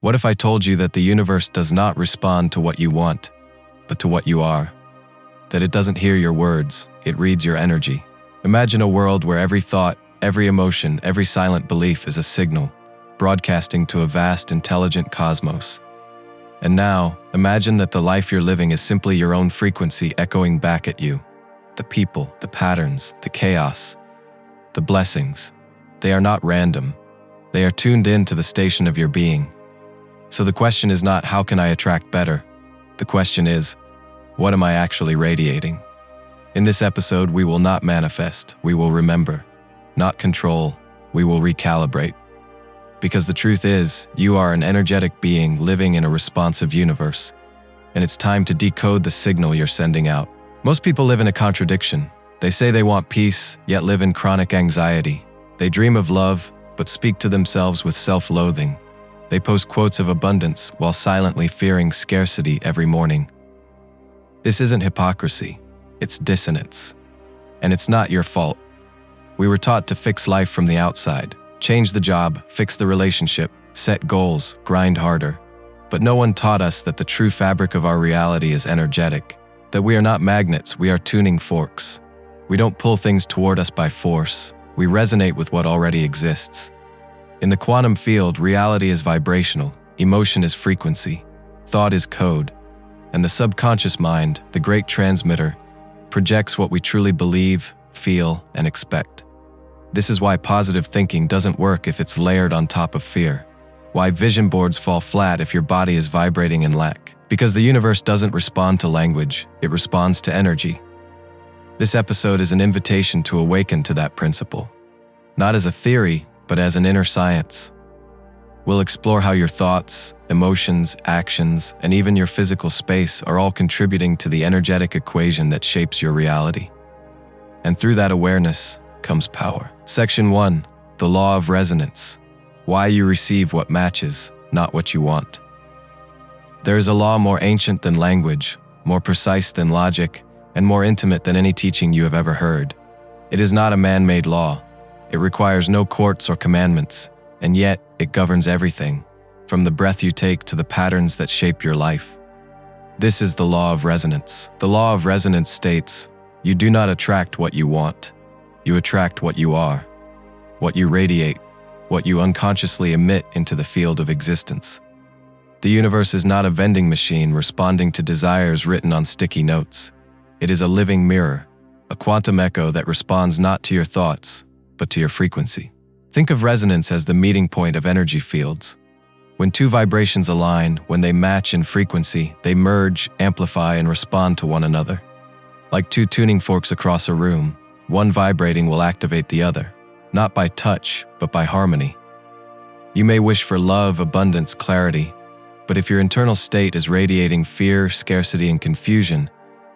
What if I told you that the universe does not respond to what you want, but to what you are? That it doesn't hear your words, it reads your energy. Imagine a world where every thought, every emotion, every silent belief is a signal, broadcasting to a vast, intelligent cosmos. And now, imagine that the life you're living is simply your own frequency echoing back at you. The people, the patterns, the chaos, the blessings, they are not random. They are tuned in to the station of your being. So the question is not, how can I attract better? The question is, what am I actually radiating? In this episode, we will not manifest, we will remember. Not control, we will recalibrate. Because the truth is, you are an energetic being living in a responsive universe, and it's time to decode the signal you're sending out. Most people live in a contradiction. They say they want peace, yet live in chronic anxiety. They dream of love, but speak to themselves with self-loathing. They post quotes of abundance while silently fearing scarcity every morning. This isn't hypocrisy, it's dissonance. And it's not your fault. We were taught to fix life from the outside. Change the job, fix the relationship, set goals, grind harder. But no one taught us that the true fabric of our reality is energetic. That we are not magnets, we are tuning forks. We don't pull things toward us by force. We resonate with what already exists. In the quantum field, reality is vibrational, emotion is frequency, thought is code, and the subconscious mind, the great transmitter, projects what we truly believe, feel, and expect. This is why positive thinking doesn't work if it's layered on top of fear. Why vision boards fall flat if your body is vibrating in lack. Because the universe doesn't respond to language, it responds to energy. This episode is an invitation to awaken to that principle. Not as a theory, but as an inner science. We'll explore how your thoughts, emotions, actions, and even your physical space are all contributing to the energetic equation that shapes your reality. And through that awareness comes power. Section 1. The Law of Resonance. Why you receive what matches, not what you want. There is a law more ancient than language, more precise than logic, and more intimate than any teaching you have ever heard. It is not a man-made law. It requires no courts or commandments, and yet it governs everything, from the breath you take to the patterns that shape your life. This is the law of resonance. The law of resonance states, you do not attract what you want. You attract what you are, what you radiate, what you unconsciously emit into the field of existence. The universe is not a vending machine responding to desires written on sticky notes. It is a living mirror, a quantum echo that responds not to your thoughts, but to your frequency. Think of resonance as the meeting point of energy fields. When two vibrations align, when they match in frequency, they merge, amplify, and respond to one another. Like two tuning forks across a room, one vibrating will activate the other, not by touch, but by harmony. You may wish for love, abundance, clarity, but if your internal state is radiating fear, scarcity, and confusion,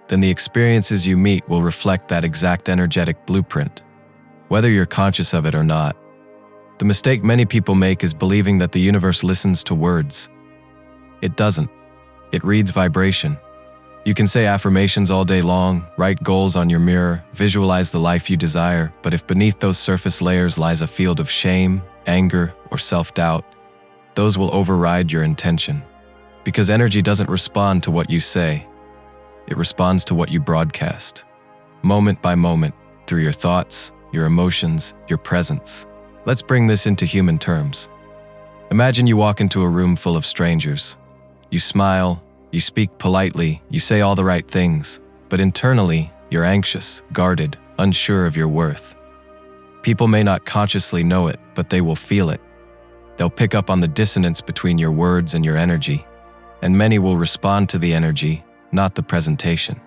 then the experiences you meet will reflect that exact energetic blueprint, whether you're conscious of it or not. The mistake many people make is believing that the universe listens to words. It doesn't. It reads vibration. You can say affirmations all day long, write goals on your mirror, visualize the life you desire, but if beneath those surface layers lies a field of shame, anger, or self-doubt, those will override your intention. Because energy doesn't respond to what you say. It responds to what you broadcast, moment by moment, through your thoughts, your emotions, your presence. Let's bring this into human terms. Imagine you walk into a room full of strangers. You smile, you speak politely, you say all the right things, but internally, you're anxious, guarded, unsure of your worth. People may not consciously know it, but they will feel it. They'll pick up on the dissonance between your words and your energy, and many will respond to the energy, not the presentation.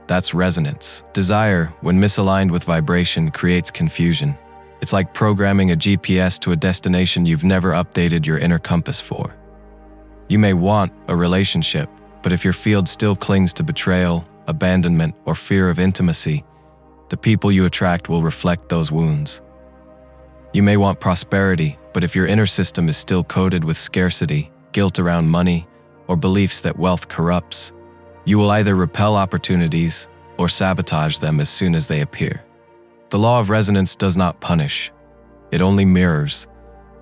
That's resonance. Desire, when misaligned with vibration, creates confusion. It's like programming a GPS to a destination you've never updated your inner compass for. You may want a relationship, but if your field still clings to betrayal, abandonment, or fear of intimacy, the people you attract will reflect those wounds. You may want prosperity, but if your inner system is still coated with scarcity, guilt around money, or beliefs that wealth corrupts, you will either repel opportunities or sabotage them as soon as they appear. The law of resonance does not punish. It only mirrors.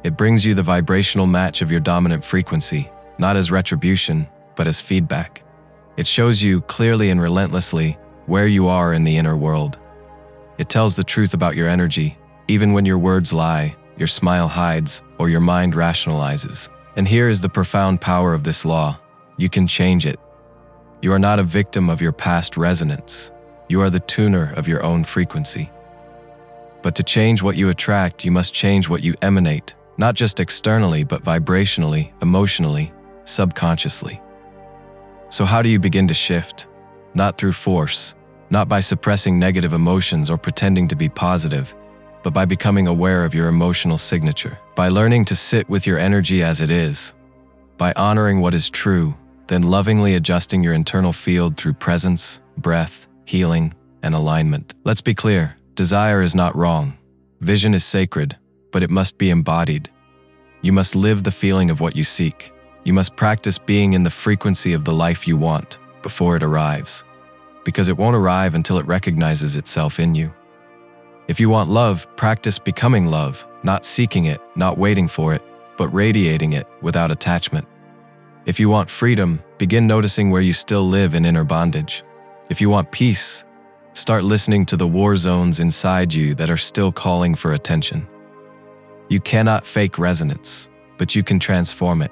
It brings you the vibrational match of your dominant frequency, not as retribution, but as feedback. It shows you clearly and relentlessly where you are in the inner world. It tells the truth about your energy, even when your words lie, your smile hides, or your mind rationalizes. And here is the profound power of this law. You can change it. You are not a victim of your past resonance. You are the tuner of your own frequency. But to change what you attract, you must change what you emanate, not just externally, but vibrationally, emotionally, subconsciously. So how do you begin to shift? Not through force, not by suppressing negative emotions or pretending to be positive, but by becoming aware of your emotional signature, by learning to sit with your energy as it is, by honoring what is true, then lovingly adjusting your internal field through presence, breath, healing, and alignment. Let's be clear, desire is not wrong. Vision is sacred, but it must be embodied. You must live the feeling of what you seek. You must practice being in the frequency of the life you want before it arrives, because it won't arrive until it recognizes itself in you. If you want love, practice becoming love, not seeking it, not waiting for it, but radiating it without attachment. If you want freedom, begin noticing where you still live in inner bondage. If you want peace, start listening to the war zones inside you that are still calling for attention. You cannot fake resonance, but you can transform it.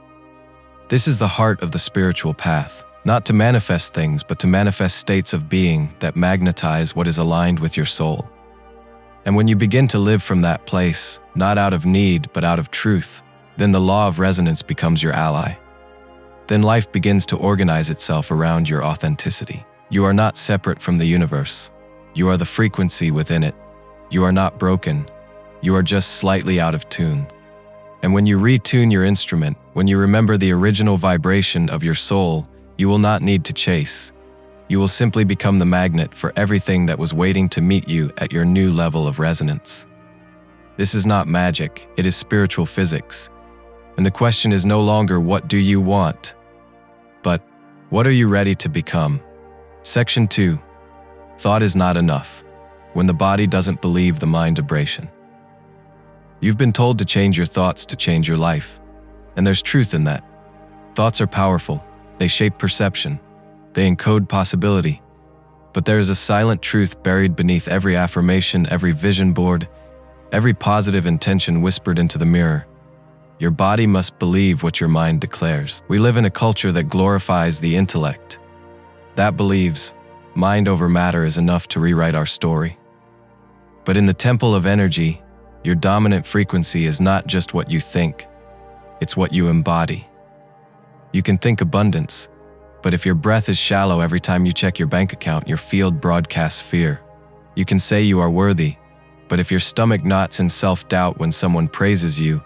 This is the heart of the spiritual path, not to manifest things, but to manifest states of being that magnetize what is aligned with your soul. And when you begin to live from that place, not out of need, but out of truth, then the law of resonance becomes your ally. Then life begins to organize itself around your authenticity. You are not separate from the universe. You are the frequency within it. You are not broken. You are just slightly out of tune. And when you retune your instrument, when you remember the original vibration of your soul, you will not need to chase. You will simply become the magnet for everything that was waiting to meet you at your new level of resonance. This is not magic, it is spiritual physics. And the question is no longer what do you want, but what are you ready to become? Section 2. Thought is not enough. When the body doesn't believe the mind vibration. You've been told to change your thoughts to change your life. And there's truth in that. Thoughts are powerful. They shape perception. They encode possibility. But there is a silent truth buried beneath every affirmation, every vision board, every positive intention whispered into the mirror. Your body must believe what your mind declares. We live in a culture that glorifies the intellect. That believes mind over matter is enough to rewrite our story. But in the temple of energy, your dominant frequency is not just what you think, it's what you embody. You can think abundance, but if your breath is shallow every time you check your bank account, your field broadcasts fear. You can say you are worthy, but if your stomach knots in self-doubt when someone praises you,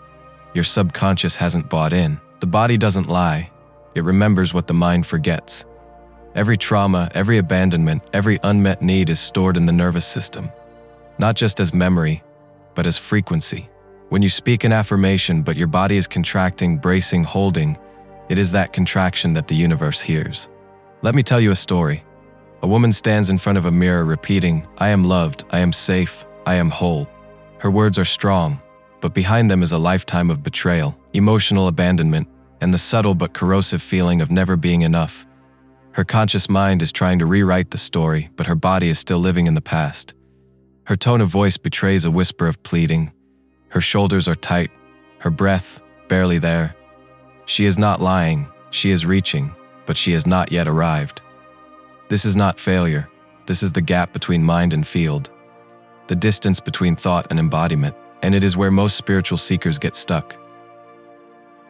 your subconscious hasn't bought in. The body doesn't lie. It remembers what the mind forgets. Every trauma, every abandonment, every unmet need is stored in the nervous system, not just as memory, but as frequency. When you speak an affirmation but your body is contracting, bracing, holding, it is that contraction that the universe hears. Let me tell you a story. A woman stands in front of a mirror repeating, "I am loved, I am safe, I am whole." Her words are strong, but behind them is a lifetime of betrayal, emotional abandonment, and the subtle but corrosive feeling of never being enough. Her conscious mind is trying to rewrite the story, but her body is still living in the past. Her tone of voice betrays a whisper of pleading. Her shoulders are tight, her breath barely there. She is not lying, she is reaching, but she has not yet arrived. This is not failure. This is the gap between mind and field, the distance between thought and embodiment, and it is where most spiritual seekers get stuck.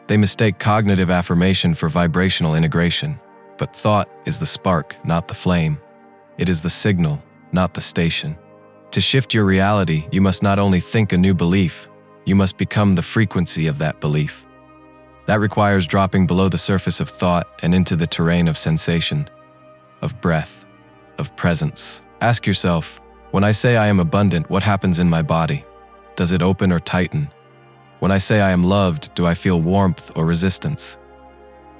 They mistake cognitive affirmation for vibrational integration, but thought is the spark, not the flame. It is the signal, not the station. To shift your reality, you must not only think a new belief, you must become the frequency of that belief. That requires dropping below the surface of thought and into the terrain of sensation, of breath, of presence. Ask yourself, when I say I am abundant, what happens in my body? Does it open or tighten? When I say I am loved, do I feel warmth or resistance?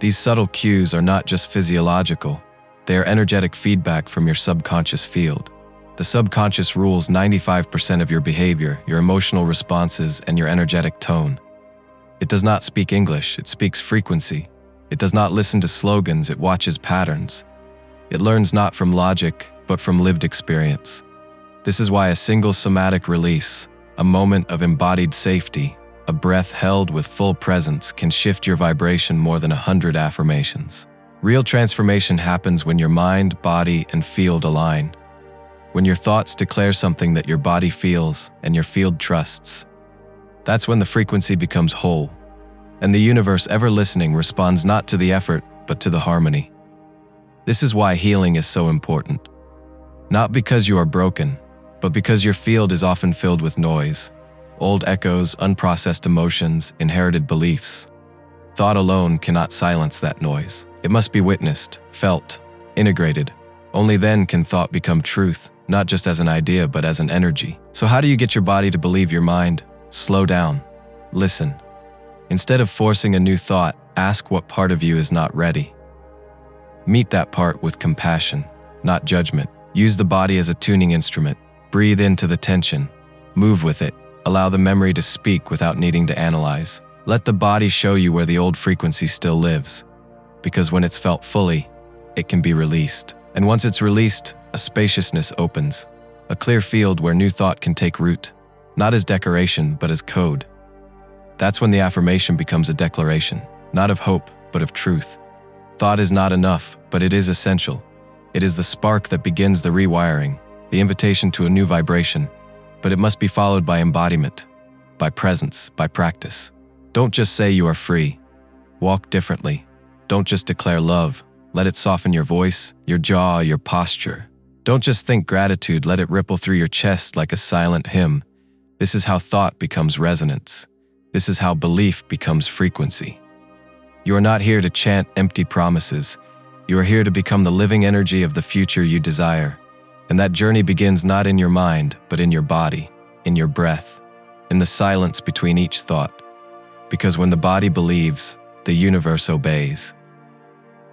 These subtle cues are not just physiological, they are energetic feedback from your subconscious field. The subconscious rules 95% of your behavior, your emotional responses, and your energetic tone. It does not speak English, it speaks frequency. It does not listen to slogans, it watches patterns. It learns not from logic, but from lived experience. This is why a single somatic release, a moment of embodied safety, a breath held with full presence can shift your vibration more than 100 affirmations. Real transformation happens when your mind, body, and field align. When your thoughts declare something that your body feels and your field trusts. That's when the frequency becomes whole. And the universe, ever listening, responds not to the effort, but to the harmony. This is why healing is so important. Not because you are broken, but because your field is often filled with noise. Old echoes, unprocessed emotions, inherited beliefs. Thought alone cannot silence that noise. It must be witnessed, felt, integrated. Only then can thought become truth, not just as an idea, but as an energy. So how do you get your body to believe your mind? Slow down. Listen. Instead of forcing a new thought, ask what part of you is not ready. Meet that part with compassion, not judgment. Use the body as a tuning instrument. Breathe into the tension. Move with it. Allow the memory to speak without needing to analyze. Let the body show you where the old frequency still lives. Because when it's felt fully, it can be released. And once it's released, a spaciousness opens. A clear field where new thought can take root. Not as decoration, but as code. That's when the affirmation becomes a declaration. Not of hope, but of truth. Thought is not enough, but it is essential. It is the spark that begins the rewiring, the invitation to a new vibration. But it must be followed by embodiment, by presence, by practice. Don't just say you are free. Walk differently. Don't just declare love. Let it soften your voice, your jaw, your posture. Don't just think gratitude. Let it ripple through your chest like a silent hymn. This is how thought becomes resonance. This is how belief becomes frequency. You are not here to chant empty promises. You are here to become the living energy of the future you desire. And that journey begins not in your mind, but in your body, in your breath, in the silence between each thought. Because when the body believes, the universe obeys.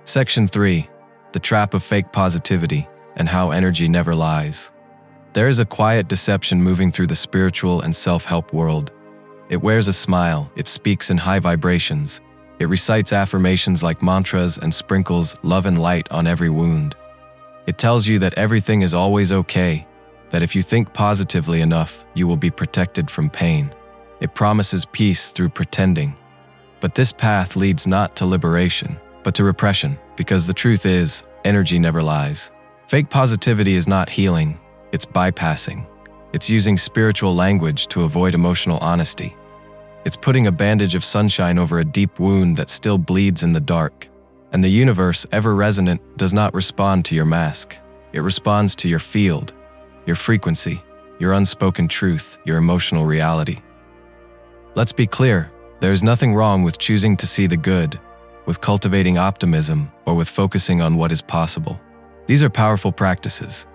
Section 3. The Trap of Fake Positivity and How Energy Never Lies. There is a quiet deception moving through the spiritual and self-help world. It wears a smile, it speaks in high vibrations, it recites affirmations like mantras and sprinkles love and light on every wound. It tells you that everything is always okay, that if you think positively enough, you will be protected from pain. It promises peace through pretending. But this path leads not to liberation, but to repression, because the truth is, energy never lies. Fake positivity is not healing, it's bypassing. It's using spiritual language to avoid emotional honesty. It's putting a bandage of sunshine over a deep wound that still bleeds in the dark. And the universe, ever resonant, does not respond to your mask. It responds to your field, your frequency, your unspoken truth, your emotional reality. Let's be clear, there is nothing wrong with choosing to see the good, with cultivating optimism, or with focusing on what is possible. These are powerful practices.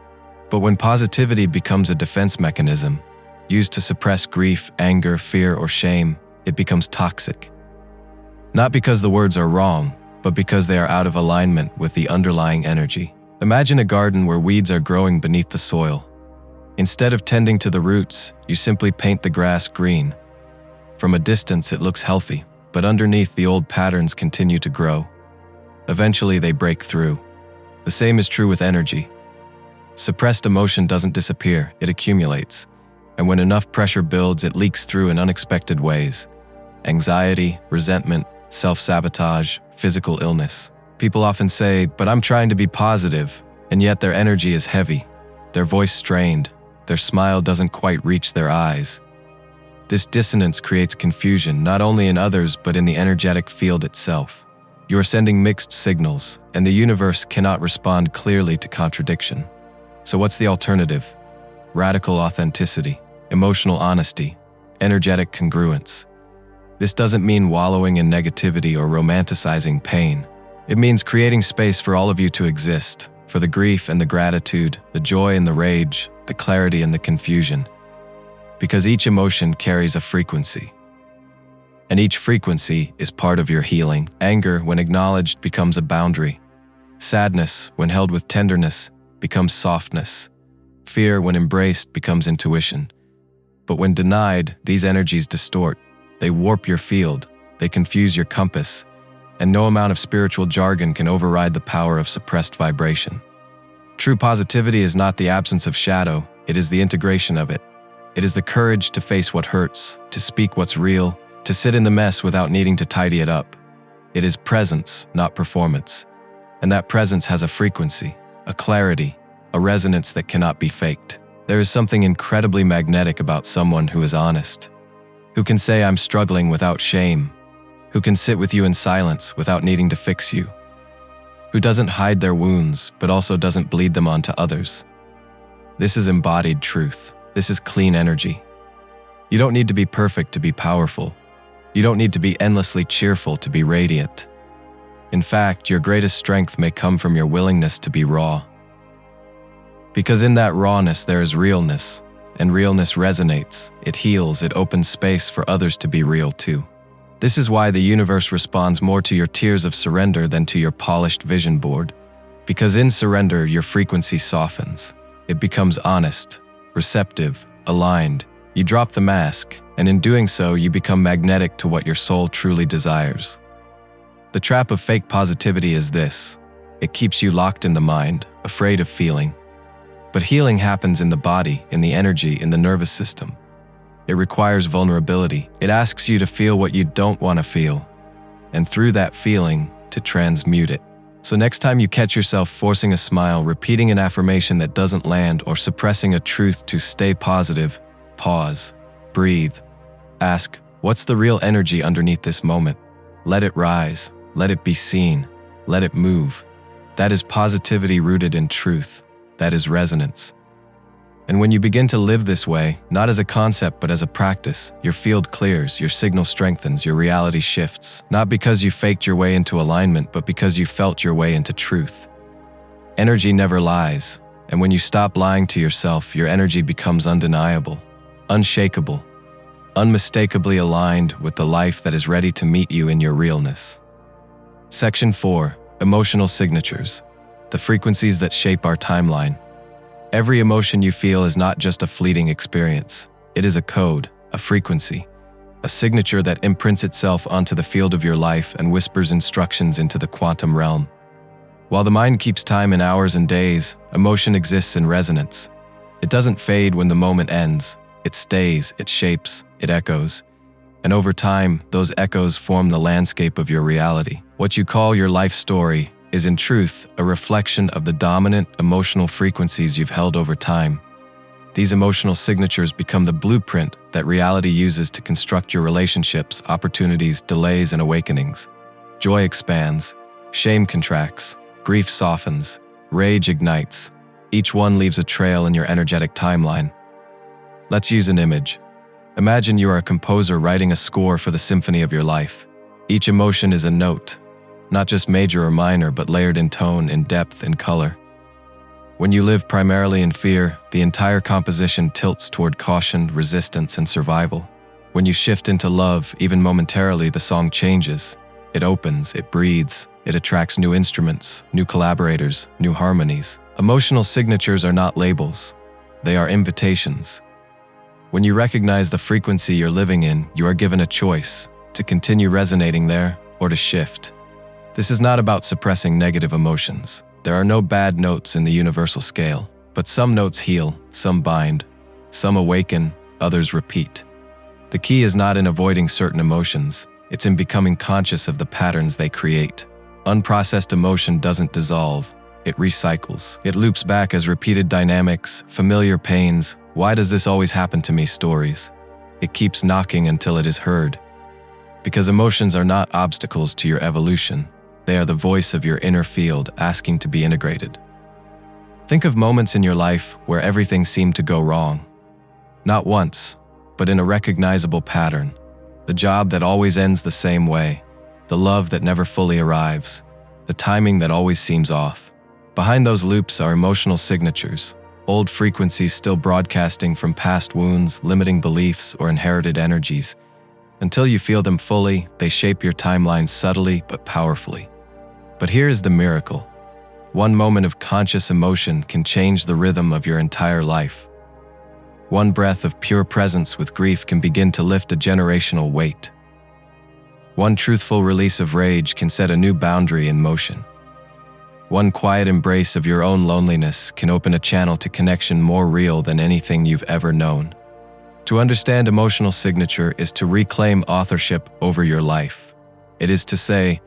But when positivity becomes a defense mechanism, used to suppress grief, anger, fear, or shame, it becomes toxic. Not because the words are wrong, but because they are out of alignment with the underlying energy. Imagine a garden where weeds are growing beneath the soil. Instead of tending to the roots, you simply paint the grass green. From a distance, it looks healthy, but underneath, the old patterns continue to grow. Eventually, they break through. The same is true with energy. Suppressed emotion doesn't disappear, it accumulates. And when enough pressure builds, it leaks through in unexpected ways. Anxiety, resentment, self-sabotage, physical illness. People often say, but I'm trying to be positive, and yet their energy is heavy, their voice strained, their smile doesn't quite reach their eyes. This dissonance creates confusion not only in others but in the energetic field itself. You are sending mixed signals, and the universe cannot respond clearly to contradiction. So what's the alternative? Radical authenticity, emotional honesty, energetic congruence. This doesn't mean wallowing in negativity or romanticizing pain. It means creating space for all of you to exist, for the grief and the gratitude, the joy and the rage, the clarity and the confusion. Because each emotion carries a frequency. And each frequency is part of your healing. Anger, when acknowledged, becomes a boundary. Sadness, when held with tenderness, becomes softness. Fear, when embraced, becomes intuition. But when denied, these energies distort. They warp your field. they confuse your compass, and no amount of spiritual jargon can override the power of suppressed vibration. True positivity is not the absence of shadow, it is the integration of it. It is the courage to face what hurts, to speak what's real, to sit in the mess without needing to tidy it up. It is presence, not performance. And that presence has a frequency, a clarity, a resonance that cannot be faked. There is something incredibly magnetic about someone who is honest, who can say I'm struggling without shame, who can sit with you in silence without needing to fix you, who doesn't hide their wounds but also doesn't bleed them onto others. This is embodied truth. This is clean energy. You don't need to be perfect to be powerful. You don't need to be endlessly cheerful to be radiant. In fact, your greatest strength may come from your willingness to be raw. Because in that rawness there is realness, and realness resonates, it heals, it opens space for others to be real too. This is why the universe responds more to your tears of surrender than to your polished vision board. Because in surrender, your frequency softens. It becomes honest, receptive, aligned. You drop the mask, and in doing so, you become magnetic to what your soul truly desires. The trap of fake positivity is this: it keeps you locked in the mind, afraid of feeling. But healing happens in the body, in the energy, in the nervous system. It requires vulnerability. It asks you to feel what you don't want to feel, and through that feeling, to transmute it. So next time you catch yourself forcing a smile, repeating an affirmation that doesn't land, or suppressing a truth to stay positive, pause, breathe, ask, what's the real energy underneath this moment? Let it rise, let it be seen, let it move. That is positivity rooted in truth. That is resonance. And when you begin to live this way, not as a concept but as a practice, your field clears, your signal strengthens, your reality shifts. Not because you faked your way into alignment, but because you felt your way into truth. Energy never lies, and when you stop lying to yourself, your energy becomes undeniable, unshakable, unmistakably aligned with the life that is ready to meet you in your realness. Section 4. Emotional signatures. The frequencies that shape our timeline. Every emotion you feel is not just a fleeting experience. It is a code, a frequency, a signature that imprints itself onto the field of your life and whispers instructions into the quantum realm. While the mind keeps time in hours and days, emotion exists in resonance. It doesn't fade when the moment ends. It stays, it shapes, it echoes. And over time, those echoes form the landscape of your reality. What you call your life story is in truth a reflection of the dominant emotional frequencies you've held over time. These emotional signatures become the blueprint that reality uses to construct your relationships, opportunities, delays, and awakenings. Joy expands, shame contracts, grief softens, rage ignites. Each one leaves a trail in your energetic timeline. Let's use an image. Imagine you are a composer writing a score for the symphony of your life. Each emotion is a note, not just major or minor, but layered in tone, in depth, in color. When you live primarily in fear, the entire composition tilts toward caution, resistance, and survival. When you shift into love, even momentarily, the song changes. It opens, it breathes, it attracts new instruments, new collaborators, new harmonies. Emotional signatures are not labels. They are invitations. When you recognize the frequency you're living in, you are given a choice to continue resonating there or to shift. This is not about suppressing negative emotions. There are no bad notes in the universal scale, but some notes heal, some bind, some awaken, others repeat. The key is not in avoiding certain emotions, it's in becoming conscious of the patterns they create. Unprocessed emotion doesn't dissolve, it recycles. It loops back as repeated dynamics, familiar pains, why does this always happen to me stories. It keeps knocking until it is heard. Because emotions are not obstacles to your evolution. They are the voice of your inner field asking to be integrated. Think of moments in your life where everything seemed to go wrong. Not once, but in a recognizable pattern. The job that always ends the same way. The love that never fully arrives. The timing that always seems off. Behind those loops are emotional signatures. Old frequencies still broadcasting from past wounds, limiting beliefs, or inherited energies. Until you feel them fully, they shape your timeline subtly but powerfully. But here is the miracle. One moment of conscious emotion can change the rhythm of your entire life. One breath of pure presence with grief can begin to lift a generational weight. One truthful release of rage can set a new boundary in motion. One quiet embrace of your own loneliness can open a channel to connection more real than anything you've ever known. To understand emotional signature is to reclaim authorship over your life. It is to say,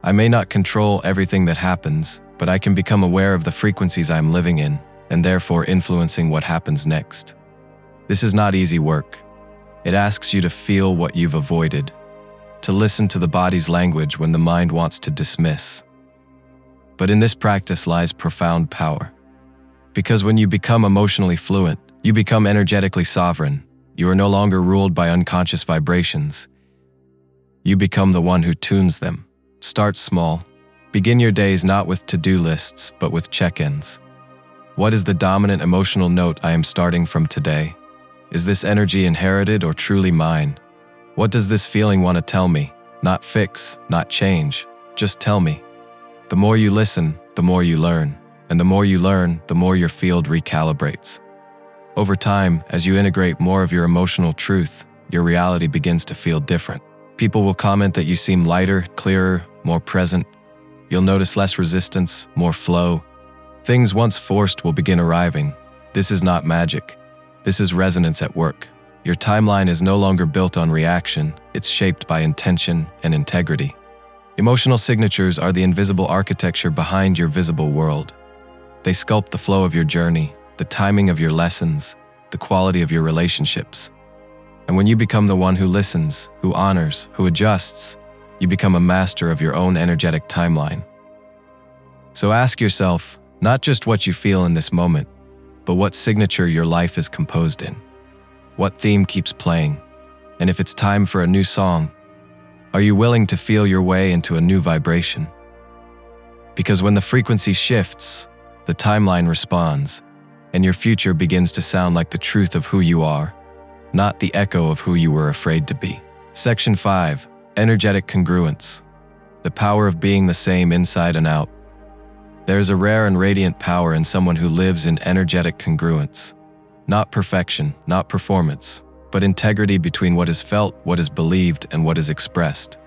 I may not control everything that happens, but I can become aware of the frequencies I'm living in, and therefore influencing what happens next. This is not easy work. It asks you to feel what you've avoided, to listen to the body's language when the mind wants to dismiss. But in this practice lies profound power. Because when you become emotionally fluent, you become energetically sovereign. You are no longer ruled by unconscious vibrations. You become the one who tunes them. Start small. Begin your days not with to-do lists, but with check-ins. What is the dominant emotional note I am starting from today? Is this energy inherited or truly mine? What does this feeling want to tell me? Not fix, not change, just tell me. The more you listen, the more you learn. And the more you learn, the more your field recalibrates. Over time, as you integrate more of your emotional truth, your reality begins to feel different. People will comment that you seem lighter, clearer, more present. You'll notice less resistance, more flow. Things once forced will begin arriving. This is not magic. This is resonance at work. Your timeline is no longer built on reaction, it's shaped by intention and integrity. Emotional signatures are the invisible architecture behind your visible world. They sculpt the flow of your journey, the timing of your lessons, the quality of your relationships. And when you become the one who listens, who honors, who adjusts, you become a master of your own energetic timeline. So ask yourself, not just what you feel in this moment, but what signature your life is composed in. What theme keeps playing? And if it's time for a new song, are you willing to feel your way into a new vibration? Because when the frequency shifts, the timeline responds, and your future begins to sound like the truth of who you are, not the echo of who you were afraid to be. Section 5. Energetic congruence. The power of being the same inside and out. There is a rare and radiant power in someone who lives in energetic congruence. Not perfection, not performance, but integrity between what is felt, what is believed, and what is expressed.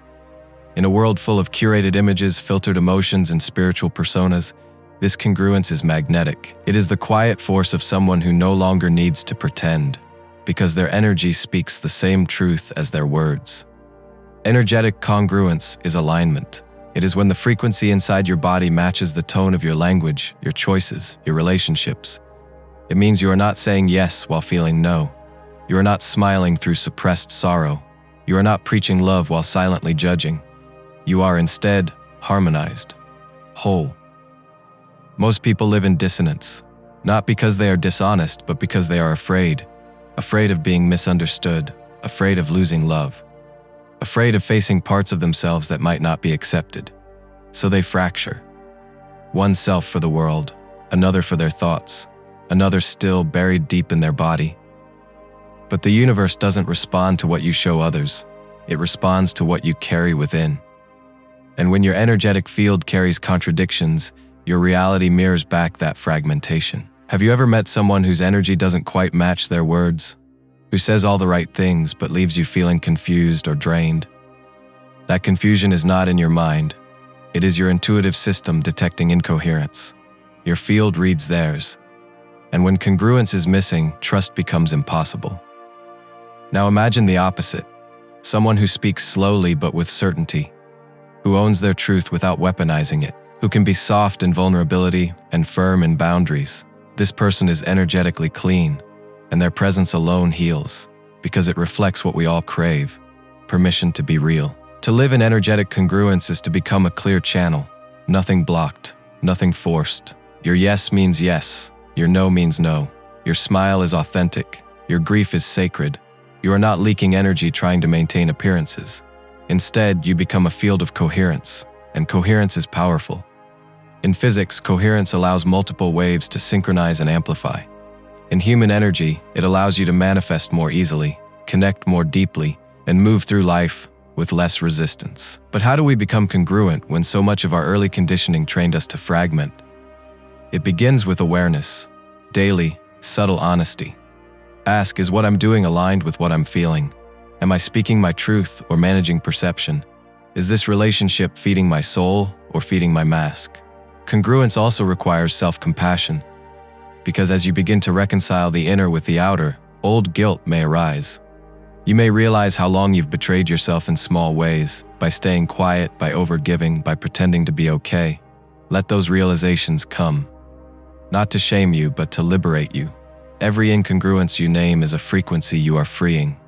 In a world full of curated images, filtered emotions, and spiritual personas, this congruence is magnetic. It is the quiet force of someone who no longer needs to pretend, because their energy speaks the same truth as their words. Energetic congruence is alignment. It is when the frequency inside your body matches the tone of your language, your choices, your relationships. It means you are not saying yes while feeling no. You are not smiling through suppressed sorrow. You are not preaching love while silently judging. You are instead harmonized, whole. Most people live in dissonance, not because they are dishonest, but because they are afraid of being misunderstood, afraid of losing love, afraid of facing parts of themselves that might not be accepted. So they fracture. One self for the world, another for their thoughts, another still buried deep in their body. But the universe doesn't respond to what you show others. It responds to what you carry within. And when your energetic field carries contradictions, your reality mirrors back that fragmentation. Have you ever met someone whose energy doesn't quite match their words? Who says all the right things but leaves you feeling confused or drained? That confusion is not in your mind. It is your intuitive system detecting incoherence. Your field reads theirs. And when congruence is missing, trust becomes impossible. Now imagine the opposite. Someone who speaks slowly but with certainty, who owns their truth without weaponizing it, who can be soft in vulnerability and firm in boundaries. This person is energetically clean, and their presence alone heals, because it reflects what we all crave: permission to be real. To live in energetic congruence is to become a clear channel, nothing blocked, nothing forced. Your yes means yes, your no means no. Your smile is authentic, your grief is sacred. You are not leaking energy trying to maintain appearances. Instead, you become a field of coherence, and coherence is powerful. In physics, coherence allows multiple waves to synchronize and amplify. In human energy, it allows you to manifest more easily, connect more deeply, and move through life with less resistance. But how do we become congruent when so much of our early conditioning trained us to fragment? It begins with awareness, daily, subtle honesty. Ask, is what I'm doing aligned with what I'm feeling? Am I speaking my truth or managing perception? Is this relationship feeding my soul or feeding my mask? Congruence also requires self-compassion, because as you begin to reconcile the inner with the outer, old guilt may arise. You may realize how long you've betrayed yourself in small ways, by staying quiet, by overgiving, by pretending to be okay. Let those realizations come, not to shame you, but to liberate you. Every incongruence you name is a frequency you are freeing.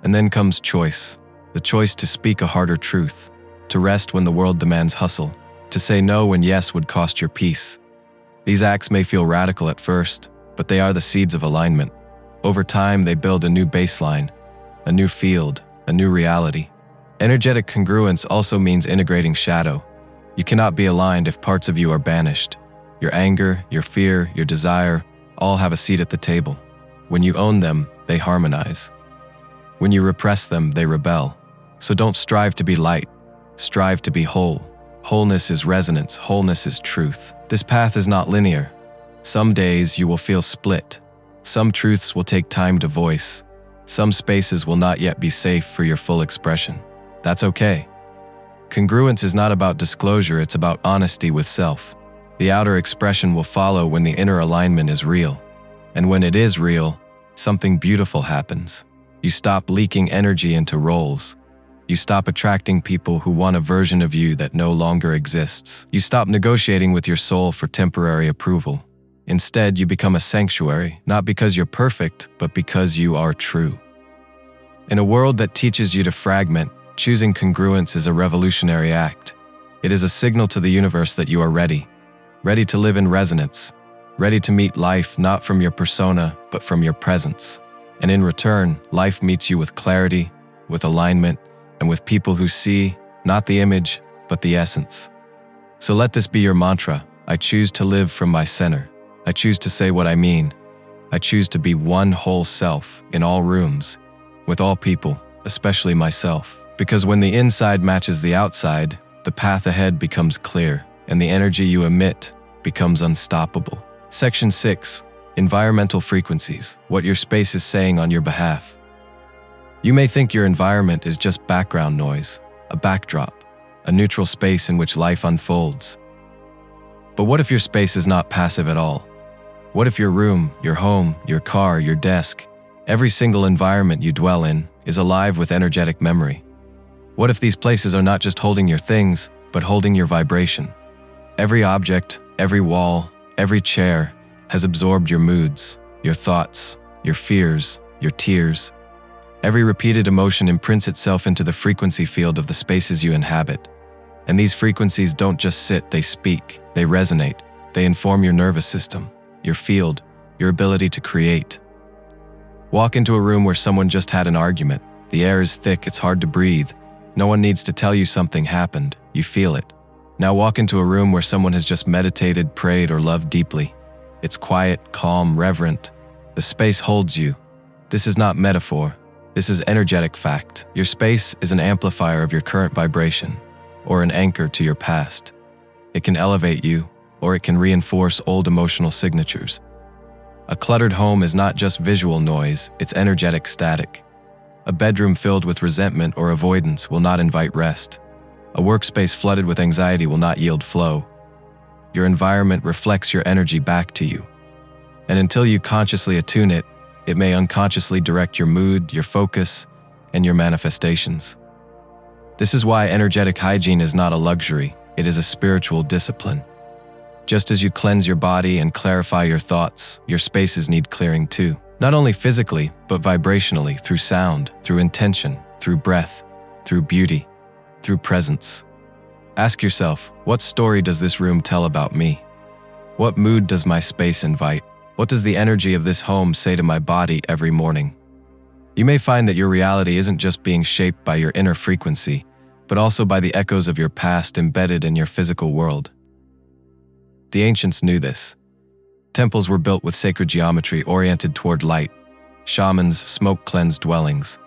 And then comes choice, the choice to speak a harder truth, to rest when the world demands hustle, to say no when yes would cost your peace. These acts may feel radical at first, but they are the seeds of alignment. Over time, they build a new baseline, a new field, a new reality. Energetic congruence also means integrating shadow. You cannot be aligned if parts of you are banished. Your anger, your fear, your desire, all have a seat at the table. When you own them, they harmonize. When you repress them, they rebel. So don't strive to be light, strive to be whole. Wholeness is resonance, wholeness is truth. This path is not linear. Some days you will feel split. Some truths will take time to voice. Some spaces will not yet be safe for your full expression. That's okay. Congruence is not about disclosure, it's about honesty with self. The outer expression will follow when the inner alignment is real. And when it is real, something beautiful happens. You stop leaking energy into roles. You stop attracting people who want a version of you that no longer exists. You stop negotiating with your soul for temporary approval. Instead, you become a sanctuary, not because you're perfect, but because you are true. In a world that teaches you to fragment, choosing congruence is a revolutionary act. It is a signal to the universe that you are ready to live in resonance, ready to meet life not from your persona, but from your presence. And in return, life meets you with clarity, with alignment, and with people who see not the image, but the essence. So let this be your mantra. I choose to live from my center. I choose to say what I mean. I choose to be one whole self in all rooms, with all people, especially myself. Because when the inside matches the outside, the path ahead becomes clear, and the energy you emit becomes unstoppable. Section 6. Environmental frequencies. What your space is saying on your behalf. You may think your environment is just background noise, a backdrop, a neutral space in which life unfolds. But what if your space is not passive at all? What if your room, your home, your car, your desk, every single environment you dwell in is alive with energetic memory? What if these places are not just holding your things, but holding your vibration? Every object, every wall, every chair has absorbed your moods, your thoughts, your fears, your tears. Every repeated emotion imprints itself into the frequency field of the spaces you inhabit. And these frequencies don't just sit, they speak, they resonate, they inform your nervous system, your field, your ability to create. Walk into a room where someone just had an argument. The air is thick, it's hard to breathe. No one needs to tell you something happened, you feel it. Now walk into a room where someone has just meditated, prayed, or loved deeply. It's quiet, calm, reverent. The space holds you. This is not metaphor. This is energetic fact. Your space is an amplifier of your current vibration, or an anchor to your past. It can elevate you, or it can reinforce old emotional signatures. A cluttered home is not just visual noise, it's energetic static. A bedroom filled with resentment or avoidance will not invite rest. A workspace flooded with anxiety will not yield flow. Your environment reflects your energy back to you. And until you consciously attune it, it may unconsciously direct your mood, your focus, and your manifestations. This is why energetic hygiene is not a luxury, it is a spiritual discipline. Just as you cleanse your body and clarify your thoughts, your spaces need clearing too. Not only physically, but vibrationally, through sound, through intention, through breath, through beauty, through presence. Ask yourself, what story does this room tell about me? What mood does my space invite? What does the energy of this home say to my body every morning? You may find that your reality isn't just being shaped by your inner frequency, but also by the echoes of your past embedded in your physical world. The ancients knew this. Temples were built with sacred geometry oriented toward light. Shamans smoke-cleansed dwellings.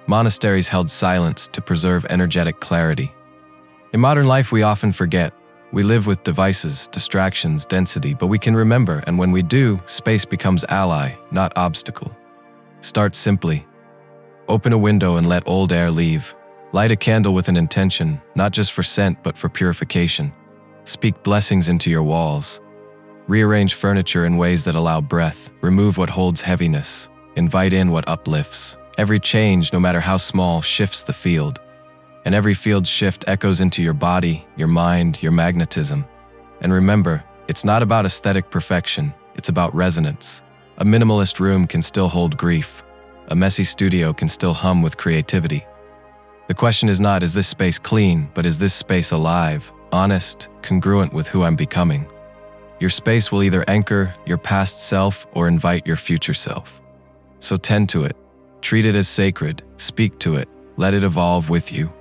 Monasteries held silence to preserve energetic clarity. In modern life, we often forget. We live with devices, distractions, density, but we can remember, and when we do, space becomes ally, not obstacle. Start simply. Open a window and let old air leave. Light a candle with an intention, not just for scent but for purification. Speak blessings into your walls. Rearrange furniture in ways that allow breath. Remove what holds heaviness. Invite in what uplifts. Every change, no matter how small, shifts the field. And every field shift echoes into your body, your mind, your magnetism. And remember, it's not about aesthetic perfection, it's about resonance. A minimalist room can still hold grief. A messy studio can still hum with creativity. The question is not, is this space clean, but is this space alive, honest, congruent with who I'm becoming? Your space will either anchor your past self or invite your future self. So tend to it. Treat it as sacred. Speak to it. Let it evolve with you.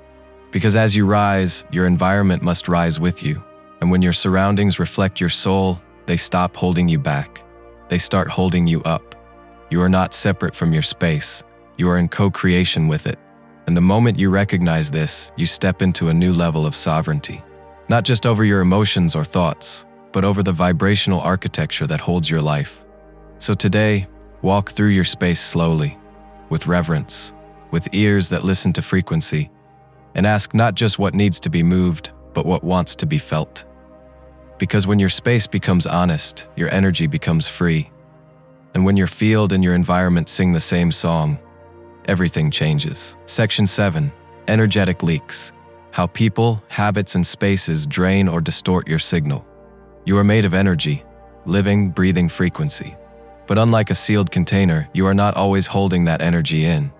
Because as you rise, your environment must rise with you. And when your surroundings reflect your soul, they stop holding you back. They start holding you up. You are not separate from your space. You are in co-creation with it. And the moment you recognize this, you step into a new level of sovereignty. Not just over your emotions or thoughts, but over the vibrational architecture that holds your life. So today, walk through your space slowly, with reverence, with ears that listen to frequency, and ask not just what needs to be moved, but what wants to be felt. Because when your space becomes honest, your energy becomes free. And when your field and your environment sing the same song, everything changes. Section 7. Energetic leaks. How people, habits, and spaces drain or distort your signal. You are made of energy, living, breathing frequency. But unlike a sealed container, you are not always holding that energy in.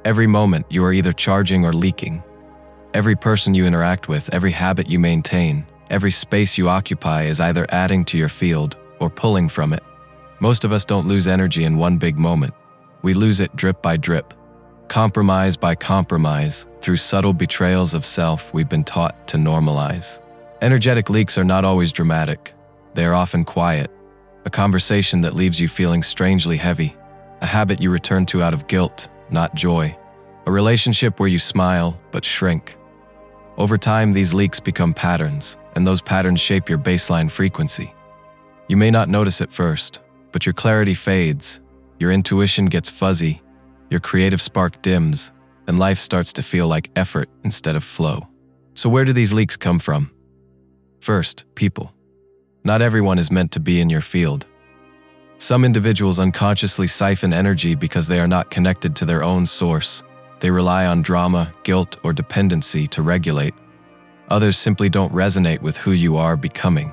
Every moment, you are either charging or leaking. Every person you interact with, every habit you maintain, every space you occupy is either adding to your field or pulling from it. Most of us don't lose energy in one big moment. We lose it drip by drip, compromise by compromise, through subtle betrayals of self we've been taught to normalize. Energetic leaks are not always dramatic. They are often quiet. A conversation that leaves you feeling strangely heavy. A habit you return to out of guilt, not joy. A relationship where you smile but shrink. Over time, these leaks become patterns, and those patterns shape your baseline frequency. You may not notice at first, but your clarity fades, your intuition gets fuzzy, your creative spark dims, and life starts to feel like effort instead of flow. So where do these leaks come from? First, people. Not everyone is meant to be in your field. Some individuals unconsciously siphon energy because they are not connected to their own source. They rely on drama, guilt, or dependency to regulate. Others simply don't resonate with who you are becoming.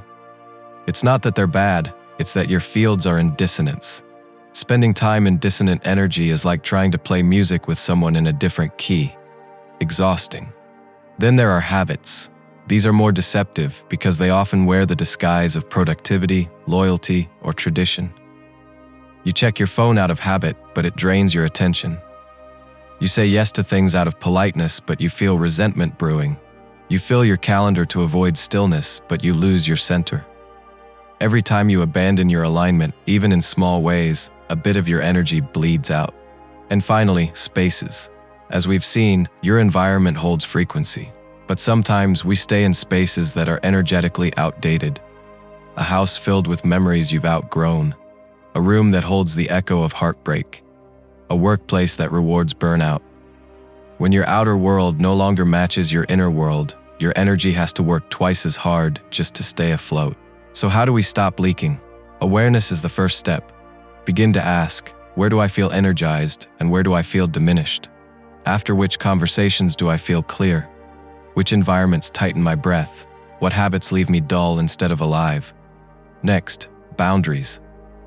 It's not that they're bad, it's that your fields are in dissonance. Spending time in dissonant energy is like trying to play music with someone in a different key. Exhausting. Then there are habits. These are more deceptive because they often wear the disguise of productivity, loyalty, or tradition. You check your phone out of habit, but it drains your attention. You say yes to things out of politeness, but you feel resentment brewing. You fill your calendar to avoid stillness, but you lose your center. Every time you abandon your alignment, even in small ways, a bit of your energy bleeds out. And finally, spaces. As we've seen, your environment holds frequency. But sometimes we stay in spaces that are energetically outdated. A house filled with memories you've outgrown. A room that holds the echo of heartbreak. A workplace that rewards burnout. When your outer world no longer matches your inner world, your energy has to work twice as hard just to stay afloat. So how do we stop leaking? Awareness is the first step. Begin to ask, where do I feel energized and where do I feel diminished? After which conversations do I feel clear? Which environments tighten my breath? What habits leave me dull instead of alive? Next, boundaries.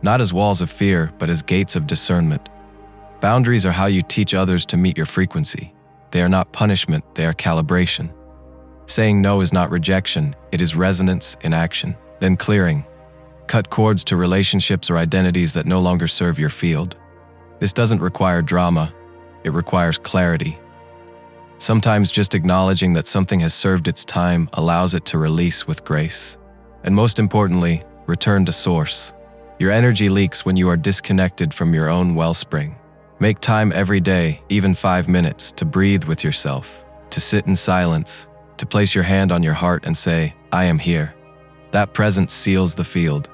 Not as walls of fear, but as gates of discernment. Boundaries are how you teach others to meet your frequency. They are not punishment, they are calibration. Saying no is not rejection, it is resonance in action. Then clearing. Cut cords to relationships or identities that no longer serve your field. This doesn't require drama, it requires clarity. Sometimes just acknowledging that something has served its time allows it to release with grace. And most importantly, return to source. Your energy leaks when you are disconnected from your own wellspring. Make time every day, even 5 minutes, to breathe with yourself, to sit in silence, to place your hand on your heart and say, I am here. That presence seals the field.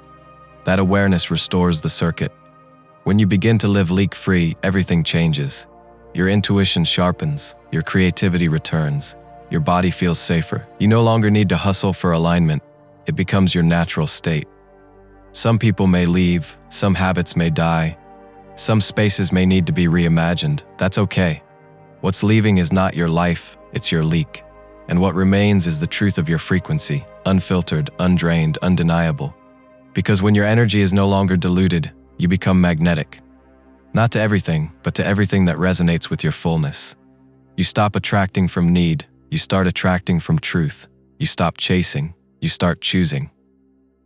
That awareness restores the circuit. When you begin to live leak-free, everything changes. Your intuition sharpens, your creativity returns, your body feels safer. You no longer need to hustle for alignment. It becomes your natural state. Some people may leave, some habits may die, some spaces may need to be reimagined. That's okay. What's leaving is not your life, it's your leak. And what remains is the truth of your frequency, unfiltered, undrained, undeniable. Because when your energy is no longer diluted, you become magnetic. Not to everything, but to everything that resonates with your fullness. You stop attracting from need, you start attracting from truth. You stop chasing, you start choosing.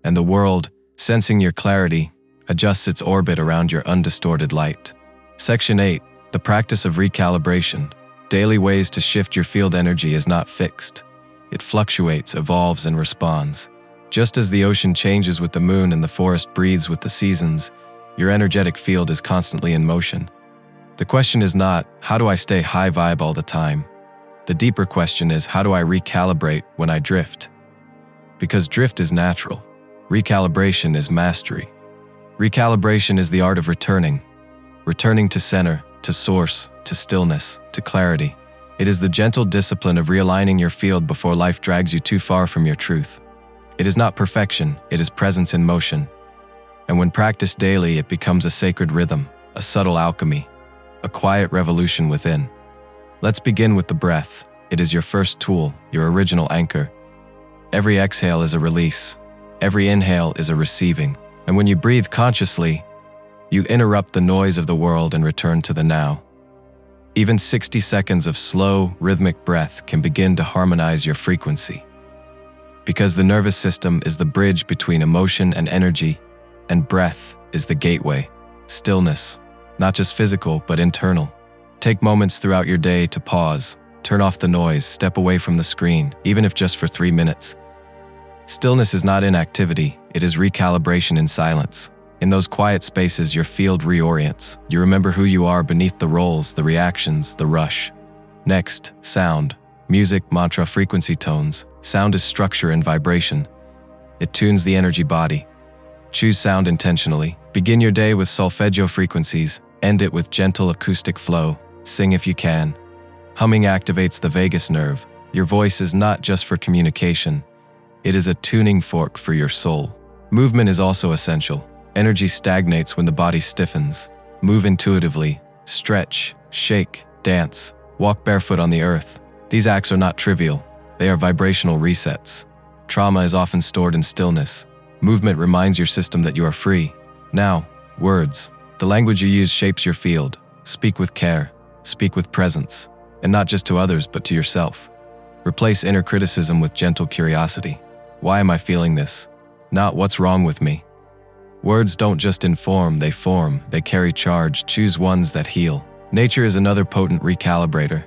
And the world, sensing your clarity, adjusts its orbit around your undistorted light. Section 8. The practice of recalibration. Daily ways to shift your field energy is not fixed. It fluctuates, evolves, and responds. Just as the ocean changes with the moon and the forest breathes with the seasons, your energetic field is constantly in motion. The question is not, how do I stay high vibe all the time? The deeper question is, how do I recalibrate when I drift? Because drift is natural. Recalibration is mastery. Recalibration is the art of returning to center, to source, to stillness, to clarity. It is the gentle discipline of realigning your field before life drags you too far from your truth. It is not perfection, it is presence in motion. And when practiced daily, it becomes a sacred rhythm, a subtle alchemy, a quiet revolution within. Let's begin with the breath. It is your first tool, your original anchor. Every exhale is a release. Every inhale is a receiving. And when you breathe consciously, you interrupt the noise of the world and return to the now. Even 60 seconds of slow, rhythmic breath can begin to harmonize your frequency. Because the nervous system is the bridge between emotion and energy, and breath is the gateway. Stillness, not just physical, but internal. Take moments throughout your day to pause, turn off the noise, step away from the screen, even if just for 3 minutes. Stillness is not inactivity, it is recalibration in silence. In those quiet spaces, your field reorients. You remember who you are beneath the roles, the reactions, the rush. Next, sound. Music, mantra, frequency tones. Sound is structure and vibration. It tunes the energy body. Choose sound intentionally. Begin your day with solfeggio frequencies. End it with gentle acoustic flow. Sing if you can. Humming activates the vagus nerve. Your voice is not just for communication. It is a tuning fork for your soul. Movement is also essential. Energy stagnates when the body stiffens. Move intuitively. Stretch, shake, dance, walk barefoot on the earth. These acts are not trivial. They are vibrational resets. Trauma is often stored in stillness. Movement reminds your system that you are free. Now, words. The language you use shapes your field. Speak with care. Speak with presence. And not just to others, but to yourself. Replace inner criticism with gentle curiosity. Why am I feeling this? Not what's wrong with me. Words don't just inform, they form, they carry charge. Choose ones that heal. Nature is another potent recalibrator.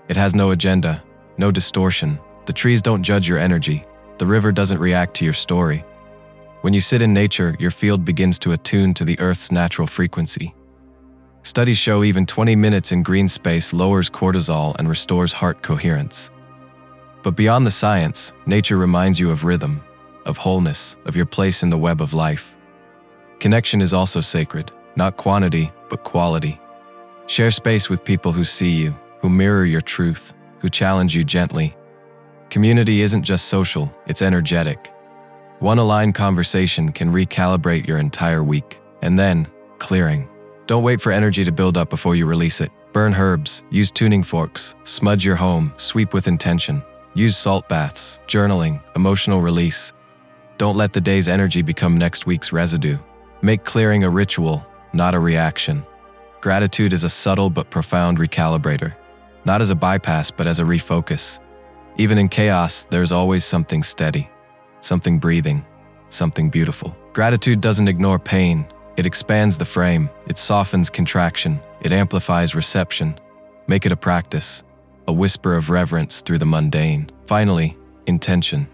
It has no agenda, no distortion. The trees don't judge your energy. The river doesn't react to your story. When you sit in nature, your field begins to attune to the Earth's natural frequency. Studies show even 20 minutes in green space lowers cortisol and restores heart coherence. But beyond the science, nature reminds you of rhythm, of wholeness, of your place in the web of life. Connection is also sacred, not quantity, but quality. Share space with people who see you, who mirror your truth, who challenge you gently. Community isn't just social, it's energetic. One aligned conversation can recalibrate your entire week. And then, clearing. Don't wait for energy to build up before you release it. Burn herbs, use tuning forks, smudge your home, sweep with intention. Use salt baths, journaling, emotional release. Don't let the day's energy become next week's residue. Make clearing a ritual, not a reaction. Gratitude is a subtle but profound recalibrator, not as a bypass but as a refocus. Even in chaos, there's always something steady, something breathing, something beautiful. Gratitude doesn't ignore pain, it expands the frame, it softens contraction, it amplifies reception. Make it a practice, a whisper of reverence through the mundane. Finally, intention.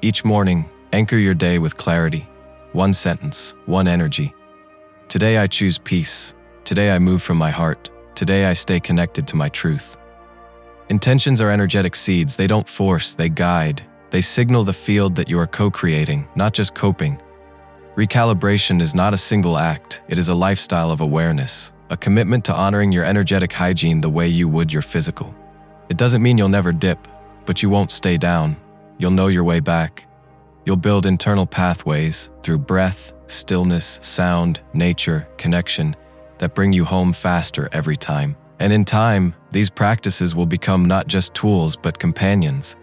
Each morning, anchor your day with clarity. One sentence, one energy. Today I choose peace. Today I move from my heart. Today I stay connected to my truth. Intentions are energetic seeds. They don't force, they guide. They signal the field that you are co-creating, not just coping. Recalibration is not a single act. It is a lifestyle of awareness, a commitment to honoring your energetic hygiene the way you would your physical. It doesn't mean you'll never dip, but you won't stay down. You'll know your way back. You'll build internal pathways through breath, stillness, sound, nature, connection that bring you home faster every time. And in time, these practices will become not just tools but companions.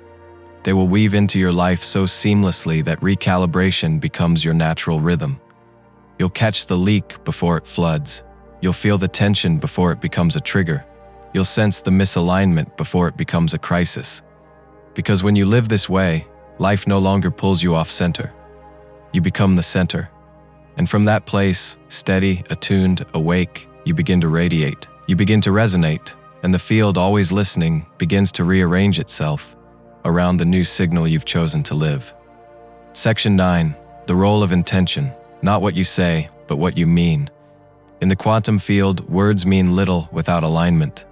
They will weave into your life so seamlessly that recalibration becomes your natural rhythm. You'll catch the leak before it floods. You'll feel the tension before it becomes a trigger. You'll sense the misalignment before it becomes a crisis. Because when you live this way, life no longer pulls you off center. You become the center. And from that place, steady, attuned, awake, you begin to radiate. You begin to resonate, and the field, always listening, begins to rearrange itself around the new signal you've chosen to live. Section 9. The role of intention. Not what you say, but what you mean. In the quantum field, words mean little without alignment.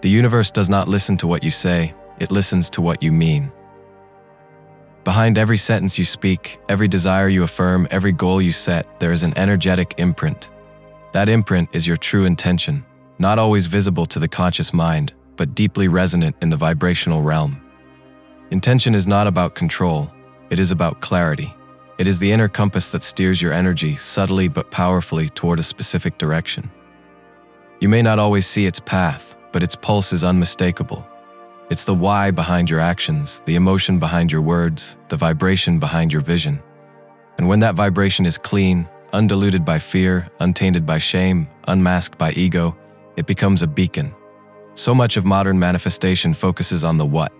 The universe does not listen to what you say, it listens to what you mean. Behind every sentence you speak, every desire you affirm, every goal you set, there is an energetic imprint. That imprint is your true intention, not always visible to the conscious mind, but deeply resonant in the vibrational realm. Intention is not about control, it is about clarity. It is the inner compass that steers your energy subtly but powerfully toward a specific direction. You may not always see its path, but its pulse is unmistakable. It's the why behind your actions, the emotion behind your words, the vibration behind your vision. And when that vibration is clean, undiluted by fear, untainted by shame, unmasked by ego, it becomes a beacon. So much of modern manifestation focuses on the what.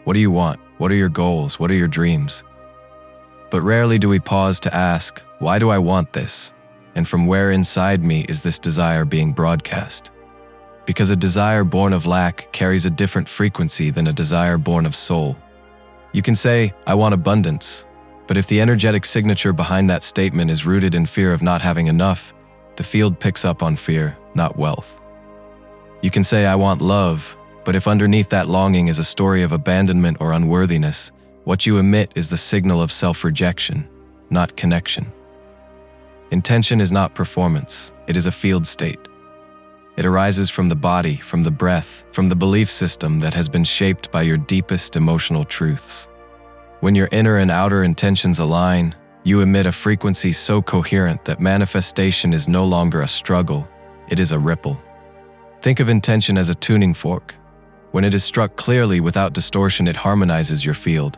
What do you want? What are your goals? What are your dreams? But rarely do we pause to ask, why do I want this? And from where inside me is this desire being broadcast? Because a desire born of lack carries a different frequency than a desire born of soul. You can say, I want abundance, but if the energetic signature behind that statement is rooted in fear of not having enough, the field picks up on fear, not wealth. You can say, I want love, but if underneath that longing is a story of abandonment or unworthiness, what you emit is the signal of self-rejection, not connection. Intention is not performance, it is a field state. It arises from the body, from the breath, from the belief system that has been shaped by your deepest emotional truths. When your inner and outer intentions align, you emit a frequency so coherent that manifestation is no longer a struggle, it is a ripple. Think of intention as a tuning fork. When it is struck clearly without distortion, it harmonizes your field.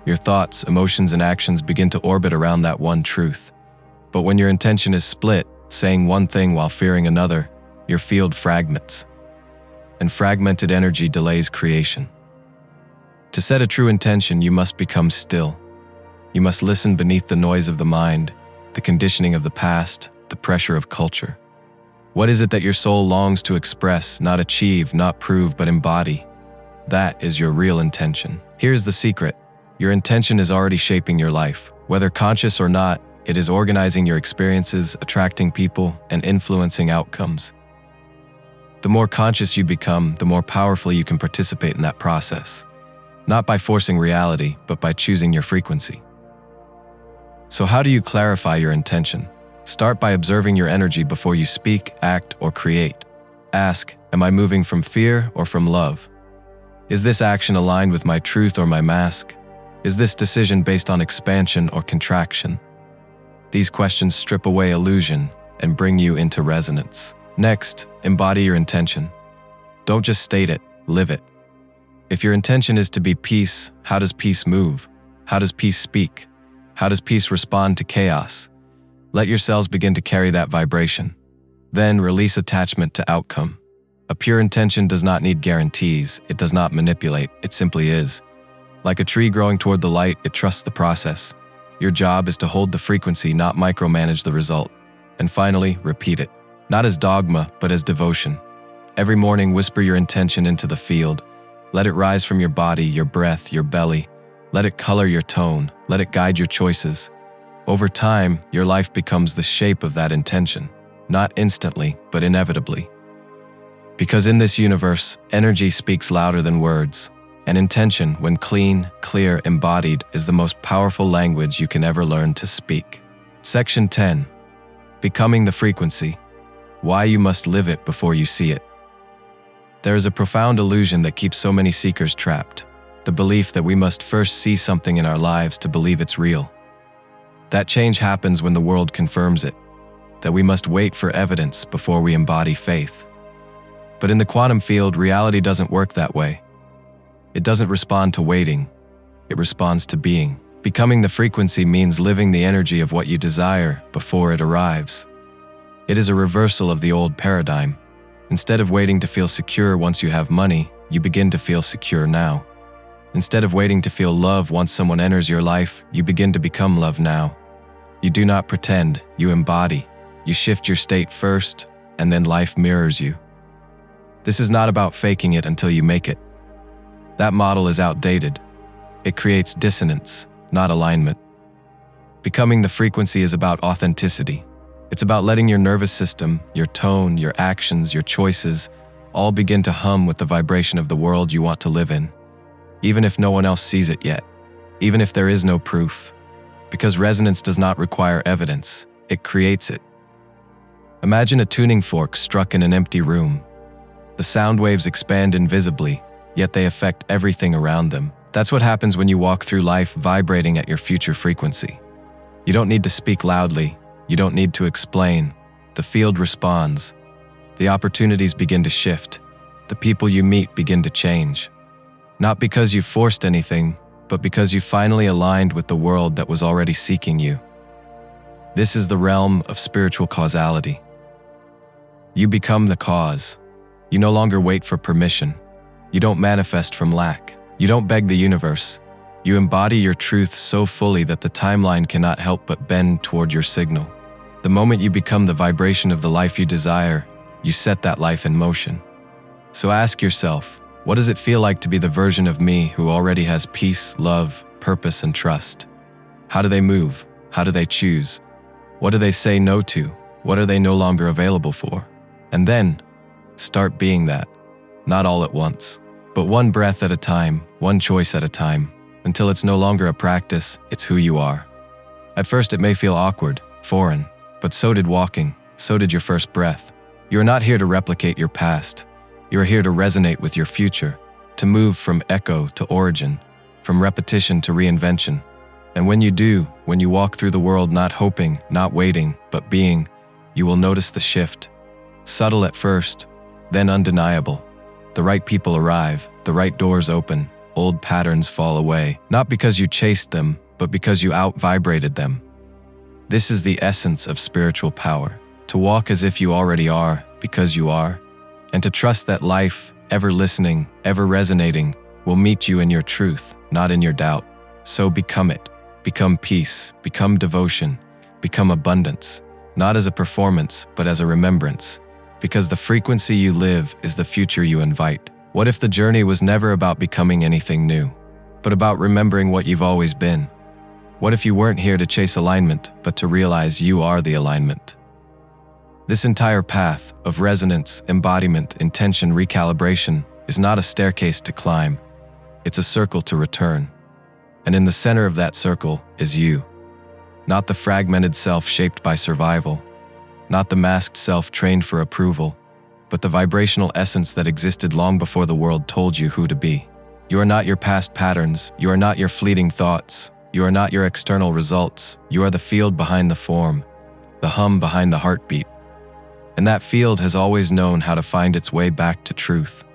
Your thoughts, emotions, and actions begin to orbit around that one truth. But when your intention is split, saying one thing while fearing another, your field fragments. And fragmented energy delays creation. To set a true intention, you must become still. You must listen beneath the noise of the mind, the conditioning of the past, the pressure of culture. What is it that your soul longs to express, not achieve, not prove, but embody? That is your real intention. Here's the secret. Your intention is already shaping your life. Whether conscious or not, it is organizing your experiences, attracting people, and influencing outcomes. The more conscious you become, the more powerfully you can participate in that process. Not by forcing reality, but by choosing your frequency. So how do you clarify your intention? Start by observing your energy before you speak, act, or create. Ask, am I moving from fear or from love? Is this action aligned with my truth or my mask? Is this decision based on expansion or contraction? These questions strip away illusion and bring you into resonance. Next, embody your intention. Don't just state it, live it. If your intention is to be peace, how does peace move? How does peace speak? How does peace respond to chaos? Let your cells begin to carry that vibration. Then release attachment to outcome. A pure intention does not need guarantees, it does not manipulate, it simply is. Like a tree growing toward the light, it trusts the process. Your job is to hold the frequency, not micromanage the result. And finally, repeat it. Not as dogma, but as devotion. Every morning, whisper your intention into the field. Let it rise from your body, your breath, your belly. Let it color your tone. Let it guide your choices. Over time, your life becomes the shape of that intention. Not instantly, but inevitably. Because in this universe, energy speaks louder than words. And intention, when clean, clear, embodied, is the most powerful language you can ever learn to speak. Section 10. Becoming the frequency. why you must live it before you see it. There is a profound illusion that keeps so many seekers trapped, the belief that we must first see something in our lives to believe it's real. That change happens when the world confirms it, that we must wait for evidence before we embody faith. But in the quantum field, reality doesn't work that way. It doesn't respond to waiting, it responds to being. Becoming the frequency means living the energy of what you desire before it arrives. It is a reversal of the old paradigm. Instead of waiting to feel secure once you have money, you begin to feel secure now. Instead of waiting to feel love once someone enters your life, you begin to become love now. You do not pretend, you embody. You shift your state first, and then life mirrors you. This is not about faking it until you make it. That model is outdated. It creates dissonance, not alignment. Becoming the frequency is about authenticity. It's about letting your nervous system, your tone, your actions, your choices, all begin to hum with the vibration of the world you want to live in, even if no one else sees it yet, even if there is no proof. Because resonance does not require evidence, it creates it. Imagine a tuning fork struck in an empty room. The sound waves expand invisibly, yet they affect everything around them. That's what happens when you walk through life vibrating at your future frequency. You don't need to speak loudly. You don't need to explain. The field responds. The opportunities begin to shift. The people you meet begin to change. Not because you forced anything, but because you finally aligned with the world that was already seeking you. This is the realm of spiritual causality. You become the cause. You no longer wait for permission. You don't manifest from lack. You don't beg the universe. You embody your truth so fully that the timeline cannot help but bend toward your signal. The moment you become the vibration of the life you desire, you set that life in motion. So ask yourself, what does it feel like to be the version of me who already has peace, love, purpose, and trust? How do they move? How do they choose? What do they say no to? What are they no longer available for? And then, start being that. Not all at once, but one breath at a time, one choice at a time, until it's no longer a practice, it's who you are. At first it may feel awkward, foreign, but so did walking, so did your first breath. You are not here to replicate your past. You are here to resonate with your future, to move from echo to origin, from repetition to reinvention. And when you do, when you walk through the world not hoping, not waiting, but being, you will notice the shift. Subtle at first, then undeniable. The right people arrive, the right doors open, old patterns fall away, not because you chased them, but because you out-vibrated them. This is the essence of spiritual power, to walk as if you already are, because you are, and to trust that life, ever listening, ever resonating, will meet you in your truth, not in your doubt. So become it. Become peace, become devotion, become abundance, not as a performance, but as a remembrance, because the frequency you live is the future you invite. What if the journey was never about becoming anything new, but about remembering what you've always been? What if you weren't here to chase alignment, but to realize you are the alignment? This entire path of resonance, embodiment, intention, recalibration is not a staircase to climb. It's a circle to return. And in the center of that circle is you. Not the fragmented self shaped by survival, not the masked self trained for approval, but the vibrational essence that existed long before the world told you who to be. You are not your past patterns, you are not your fleeting thoughts, you are not your external results, you are the field behind the form, the hum behind the heartbeat. And that field has always known how to find its way back to truth.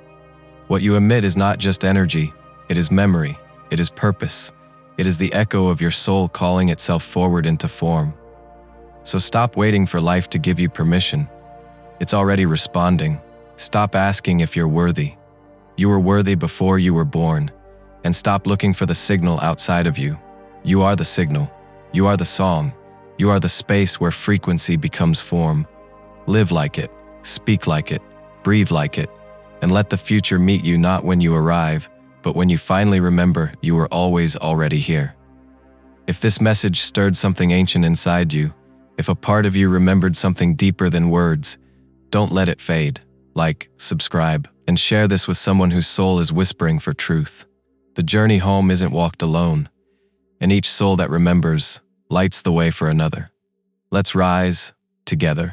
What you emit is not just energy, it is memory, it is purpose, it is the echo of your soul calling itself forward into form. So stop waiting for life to give you permission. It's already responding. Stop asking if you're worthy. You were worthy before you were born. And stop looking for the signal outside of you. You are the signal. You are the song. You are the space where frequency becomes form. Live like it, speak like it, breathe like it, and let the future meet you not when you arrive, but when you finally remember you were always already here. If this message stirred something ancient inside you, if a part of you remembered something deeper than words, don't let it fade. Like, subscribe, and share this with someone whose soul is whispering for truth. The journey home isn't walked alone, and each soul that remembers lights the way for another. Let's rise together.